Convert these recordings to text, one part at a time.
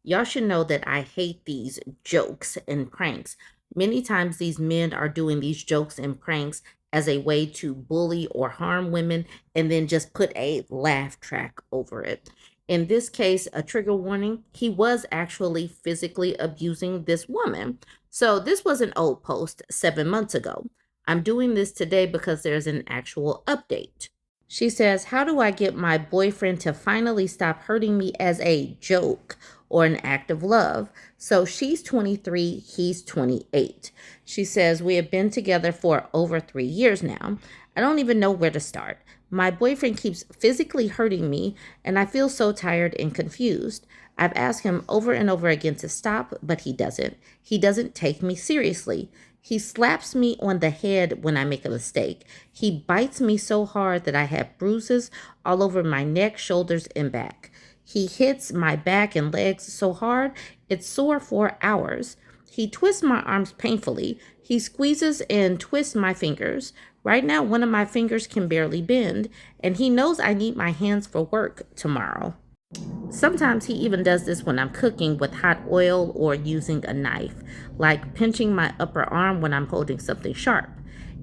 Y'all should know that I hate these jokes and pranks. Many times, these men are doing these jokes and pranks as a way to bully or harm women and then just put a laugh track over it. In this case, a trigger warning, he was actually physically abusing this woman. So, this was an old post 7 months ago. I'm doing this today because there's an actual update. She says, how do I get my boyfriend to finally stop hurting me as a joke or an act of love? So she's 23, he's 28. She says, we have been together for over 3 years now. I don't even know where to start. My boyfriend keeps physically hurting me, and I feel so tired and confused. I've asked him over and over again to stop, but he doesn't. He doesn't take me seriously. He slaps me on the head when I make a mistake. He bites me so hard that I have bruises all over my neck, shoulders, and back. He hits my back and legs so hard it's sore for hours. He twists my arms painfully. He squeezes and twists my fingers. Right now, one of my fingers can barely bend, and he knows I need my hands for work tomorrow. Sometimes he even does this when I'm cooking with hot oil or using a knife, like pinching my upper arm when I'm holding something sharp.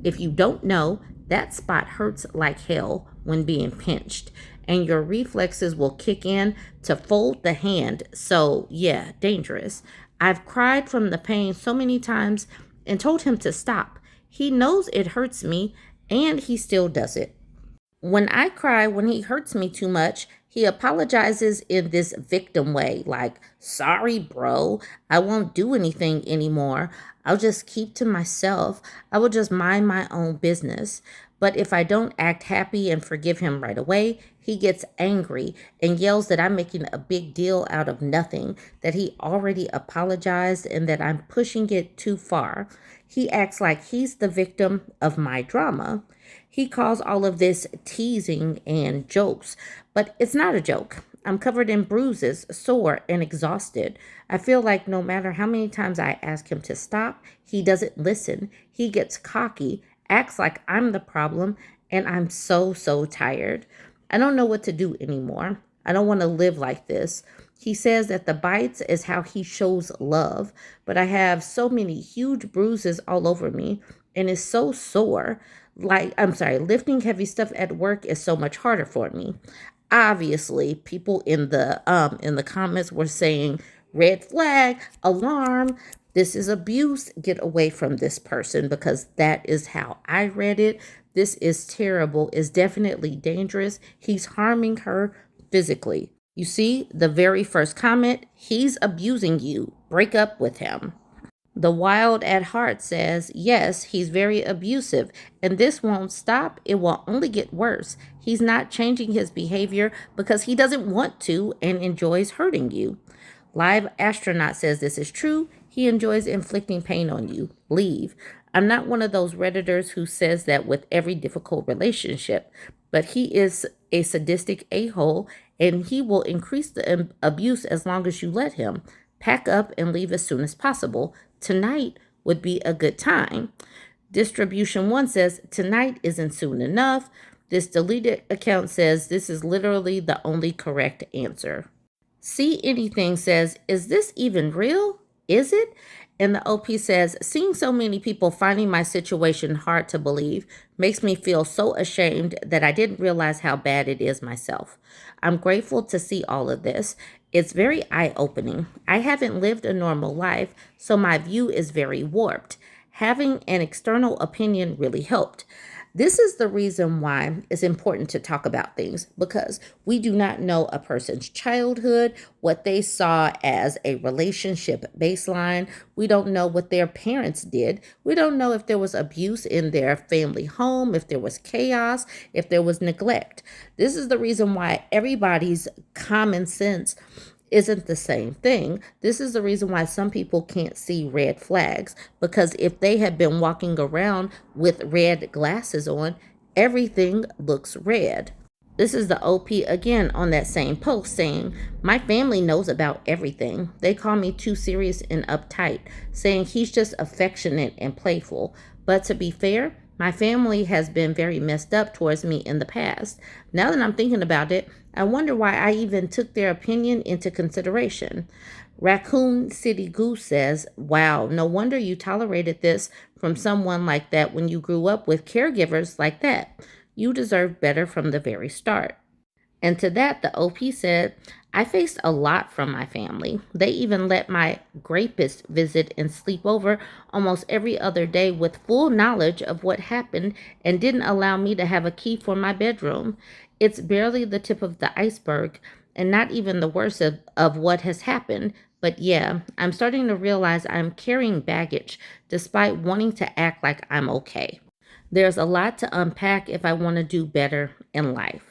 If you don't know, that spot hurts like hell when being pinched, and your reflexes will kick in to fold the hand. So, yeah, dangerous. I've cried from the pain so many times and told him to stop. He knows it hurts me, and he still does it. When I cry when he hurts me too much, he apologizes in this victim way, like, sorry, bro, I won't do anything anymore. I'll just keep to myself. I will just mind my own business. But if I don't act happy and forgive him right away, he gets angry and yells that I'm making a big deal out of nothing, that he already apologized and that I'm pushing it too far. He acts like he's the victim of my drama. He calls all of this teasing and jokes, but it's not a joke. I'm covered in bruises, sore, and exhausted. I feel like no matter how many times I ask him to stop, he doesn't listen. He gets cocky, acts like I'm the problem, and I'm so tired. I don't know what to do anymore. I don't want to live like this. He says that the bites is how he shows love, but I have so many huge bruises all over me and it's so sore. Lifting heavy stuff at work is so much harder for me. Obviously, people in the comments were saying red flag, alarm, this is abuse, get away from this person because that is how I read it. This is terrible, is definitely dangerous. He's harming her physically. You see, the very first comment, he's abusing you. Break up with him. The Wild at Heart says, yes, he's very abusive, and this won't stop. It will only get worse. He's not changing his behavior because he doesn't want to and enjoys hurting you. Live Astronaut says this is true. He enjoys inflicting pain on you. Leave. I'm not one of those Redditors who says that with every difficult relationship, but he is a sadistic a-hole and he will increase the abuse as long as you let him. Pack up and leave as soon as possible. Tonight would be a good time. Distribution 1 says, tonight isn't soon enough. This deleted account says, this is literally the only correct answer. See Anything says, is this even real? Is it? And the OP says, seeing so many people finding my situation hard to believe makes me feel so ashamed that I didn't realize how bad it is myself. I'm grateful to see all of this. It's very eye-opening. I haven't lived a normal life, so my view is very warped. Having an external opinion really helped. This is the reason why it's important to talk about things because we do not know a person's childhood, what they saw as a relationship baseline. We don't know what their parents did. We don't know if there was abuse in their family home, if there was chaos, if there was neglect. This is the reason why everybody's common sense isn't the same thing. This is the reason why some people can't see red flags, because if they have been walking around with red glasses on, everything looks red. This is the OP again on that same post saying, my family knows about everything. They call me too serious and uptight, saying he's just affectionate and playful. But to be fair, My family has been very messed up towards me in the past. Now that I'm thinking about it, I wonder why I even took their opinion into consideration. Raccoon City Goose says, wow, no wonder you tolerated this from someone like that when you grew up with caregivers like that. You deserve better from the very start. And to that, the OP said, I faced a lot from my family. They even let my rapist visit and sleep over almost every other day with full knowledge of what happened and didn't allow me to have a key for my bedroom. It's barely the tip of the iceberg and not even the worst of what has happened. But yeah, I'm starting to realize I'm carrying baggage despite wanting to act like I'm okay. There's a lot to unpack if I want to do better in life.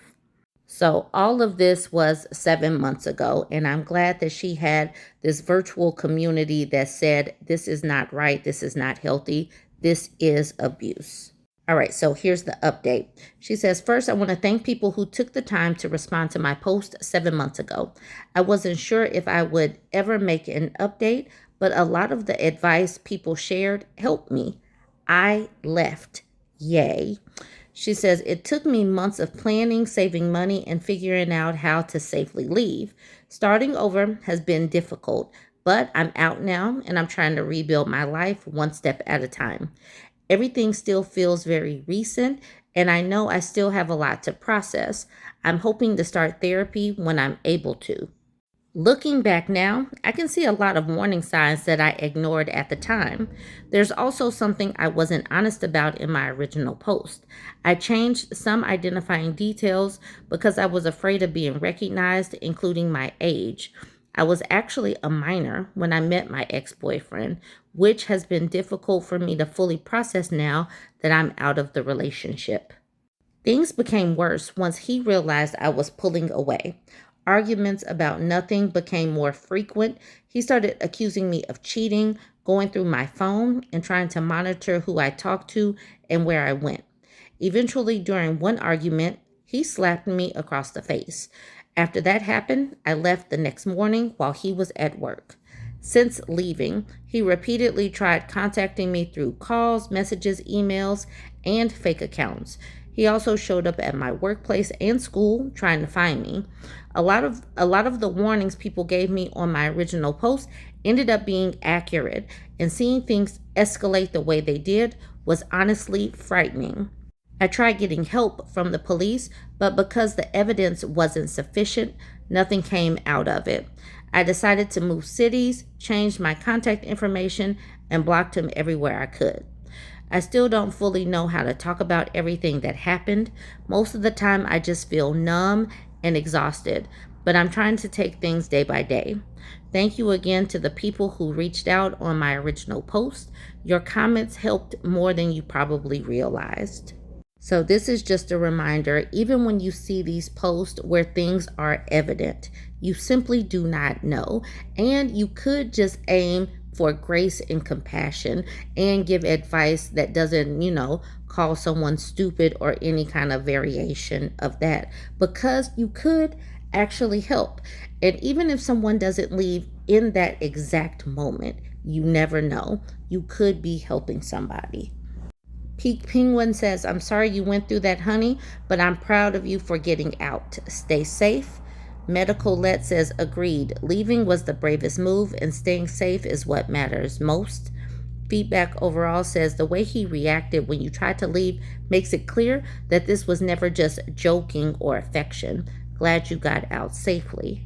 So, all of this was 7 months ago, and I'm glad that she had this virtual community that said, this is not right, this is not healthy, this is abuse. All right, so here's the update. She says, first, I want to thank people who took the time to respond to my post 7 months ago. I wasn't sure if I would ever make an update, but a lot of the advice people shared helped me. I left. Yay. She says, it took me months of planning, saving money, and figuring out how to safely leave. Starting over has been difficult, but I'm out now and I'm trying to rebuild my life one step at a time. Everything still feels very recent, and I know I still have a lot to process. I'm hoping to start therapy when I'm able to. Looking back now, I can see a lot of warning signs that I ignored at the time. There's also something I wasn't honest about in my original post. I changed some identifying details because I was afraid of being recognized, including my age. I was actually a minor when I met my ex-boyfriend, which has been difficult for me to fully process now that I'm out of the relationship. Things became worse once he realized I was pulling away. Arguments about nothing became more frequent. He started accusing me of cheating, going through my phone, and trying to monitor who I talked to and where I went. Eventually, during one argument, he slapped me across the face. After that happened, I left the next morning while he was at work. Since leaving, he repeatedly tried contacting me through calls, messages, emails, and fake accounts. He also showed up at my workplace and school trying to find me. A lot of the warnings people gave me on my original post ended up being accurate, and seeing things escalate the way they did was honestly frightening. I tried getting help from the police, but because the evidence wasn't sufficient, nothing came out of it. I decided to move cities, changed my contact information, and blocked him everywhere I could. I still don't fully know how to talk about everything that happened. Most of the time, I just feel numb and exhausted, but I'm trying to take things day by day. Thank you again to the people who reached out on my original post. Your comments helped more than you probably realized. So this is just a reminder, even when you see these posts where things are evident, you simply do not know. And you could just aim for grace and compassion and give advice that doesn't, call someone stupid or any kind of variation of that, because you could actually help. And even if someone doesn't leave in that exact moment, you never know. You could be helping somebody. Peak Penguin says, I'm sorry you went through that, honey, but I'm proud of you for getting out. Stay safe. Medical Let says, agreed. Leaving was the bravest move, and staying safe is what matters most. Feedback overall says the way he reacted when you tried to leave makes it clear that this was never just joking or affection. Glad you got out safely.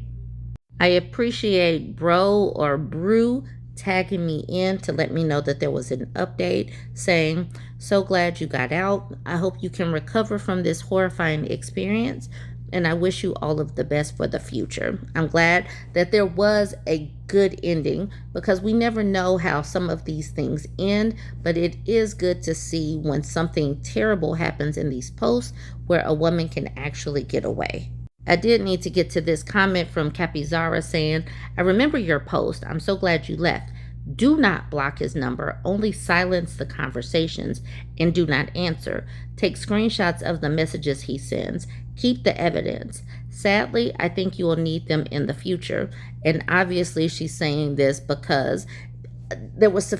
I appreciate Bro or Brew tagging me in to let me know that there was an update saying, so glad you got out. I hope you can recover from this horrifying experience, and I wish you all of the best for the future. I'm glad that there was a good ending, because we never know how some of these things end, but it is good to see when something terrible happens in these posts where a woman can actually get away. I did need to get to this comment from Capizara saying, I remember your post. I'm so glad you left. Do not block his number. Only silence the conversations and do not answer. Take screenshots of the messages he sends. Keep the evidence. Sadly, I think you will need them in the future. And obviously she's saying this because there was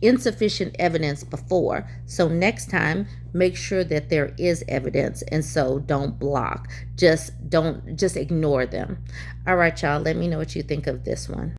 insufficient evidence before. So next time, make sure that there is evidence, and so don't block. Just ignore them. All right, y'all. Let me know what you think of this one.